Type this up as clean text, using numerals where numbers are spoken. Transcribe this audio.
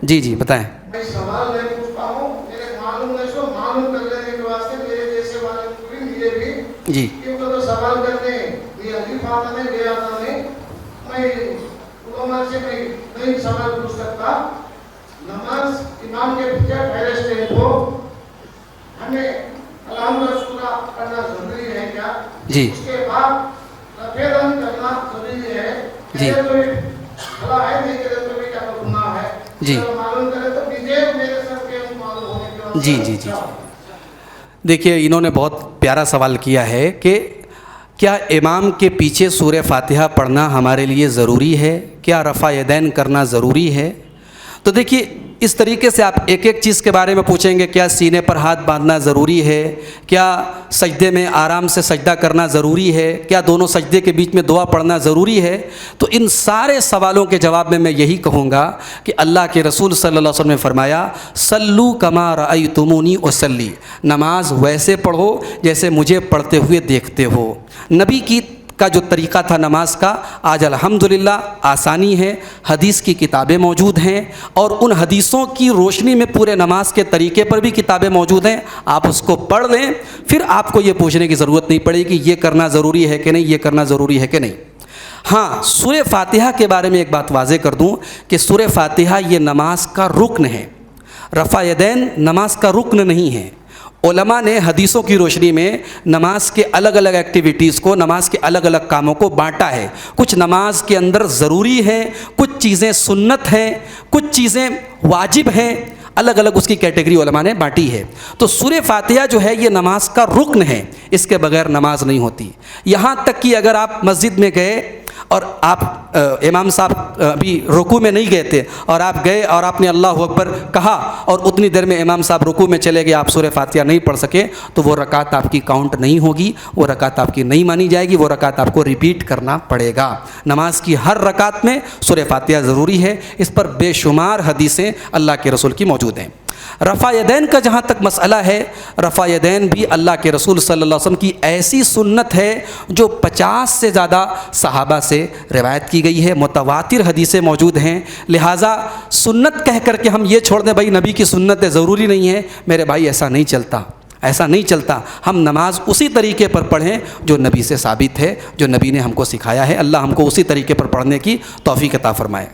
جی جی بتائیں. میں سوال نہیں پوچھتا ہوں، میرے معلوم ہے سو معلوم کر لینے کے واسطے میرے جیسے والے کو بھی ملے بھی. جی کیونکہ تو سوال کرتے ہیں یہ حدیث آتا نہیں بے آتا نہیں. میں علماء سے میں نہیں سوال پوچھ سکتا. نماز امام کے پیچھے پہلے اسٹیج کو ہمیں الحمد رسولہ کرنا ضروری ہے کیا؟ جی اس کے بعد رفیدن کرنا ضروری ہے. جی تو بھلا ہے نہیں کہ تو بھی کیا گناہ ہے. جی معلوم کرے تو مجھے میرے سر کے معلوم ہونے کے بعد. جی جی جی دیکھیے انہوں نے بہت پیارا سوال کیا ہے کہ کیا امام کے پیچھے سورہ فاتحہ پڑھنا ہمارے لیے ضروری ہے؟ کیا رفع یدین کرنا ضروری ہے؟ تو دیکھیے اس طریقے سے آپ ایک ایک چیز کے بارے میں پوچھیں گے. کیا سینے پر ہاتھ باندھنا ضروری ہے؟ کیا سجدے میں آرام سے سجدہ کرنا ضروری ہے؟ کیا دونوں سجدے کے بیچ میں دعا پڑھنا ضروری ہے؟ تو ان سارے سوالوں کے جواب میں یہی کہوں گا کہ اللہ کے رسول صلی اللہ علیہ وسلم نے فرمایا صلو کما رأیتمونی اصلی، نماز ویسے پڑھو جیسے مجھے پڑھتے ہوئے دیکھتے ہو. نبی کا جو طریقہ تھا نماز کا آج الحمدللہ آسانی ہے. حدیث کی کتابیں موجود ہیں اور ان حدیثوں کی روشنی میں پورے نماز کے طریقے پر بھی کتابیں موجود ہیں. آپ اس کو پڑھ لیں، پھر آپ کو یہ پوچھنے کی ضرورت نہیں پڑے گی یہ کرنا ضروری ہے کہ نہیں، یہ کرنا ضروری ہے کہ نہیں. ہاں سورہ فاتحہ کے بارے میں ایک بات واضح کر دوں کہ سورہ فاتحہ یہ نماز کا رکن ہے. رفع یدین نماز کا رکن نہیں ہے. علماء نے حدیثوں کی روشنی میں نماز کے الگ الگ ایکٹیویٹیز کو، نماز کے الگ الگ کاموں کو بانٹا ہے. کچھ نماز کے اندر ضروری ہے، کچھ چیزیں سنت ہیں، کچھ چیزیں واجب ہیں. الگ الگ اس کی کیٹیگری علماء نے بانٹی ہے. تو سورہ فاتحہ جو ہے یہ نماز کا رکن ہے، اس کے بغیر نماز نہیں ہوتی. یہاں تک کہ اگر آپ مسجد میں گئے اور آپ امام صاحب ابھی رکوع میں نہیں گئے تھے اور آپ گئے اور آپ نے اللہ اکبر کہا اور اتنی دیر میں امام صاحب رکوع میں چلے گئے، آپ سورہ فاتحہ نہیں پڑھ سکے، تو وہ رکعت آپ کی کاؤنٹ نہیں ہوگی، وہ رکعت آپ کی نہیں مانی جائے گی، وہ رکعت آپ کو ریپیٹ کرنا پڑے گا. نماز کی ہر رکعت میں سورہ فاتحہ ضروری ہے. اس پر بے شمار حدیثیں اللہ کے رسول کی موجود ہیں. رفع یدین کا جہاں تک مسئلہ ہے، رفع یدین بھی اللہ کے رسول صلی اللہ علیہ وسلم کی ایسی سنت ہے جو 50 سے زیادہ صحابہ سے روایت کی گئی ہے. متواتر حدیثیں موجود ہیں. لہٰذا سنت کہہ کر کے ہم یہ چھوڑ دیں بھائی نبی کی سنت ضروری نہیں ہے، میرے بھائی ایسا نہیں چلتا، ایسا نہیں چلتا. ہم نماز اسی طریقے پر پڑھیں جو نبی سے ثابت ہے، جو نبی نے ہم کو سکھایا ہے. اللہ ہم کو اسی طریقے پر پڑھنے کی توفیق عطا فرمائے.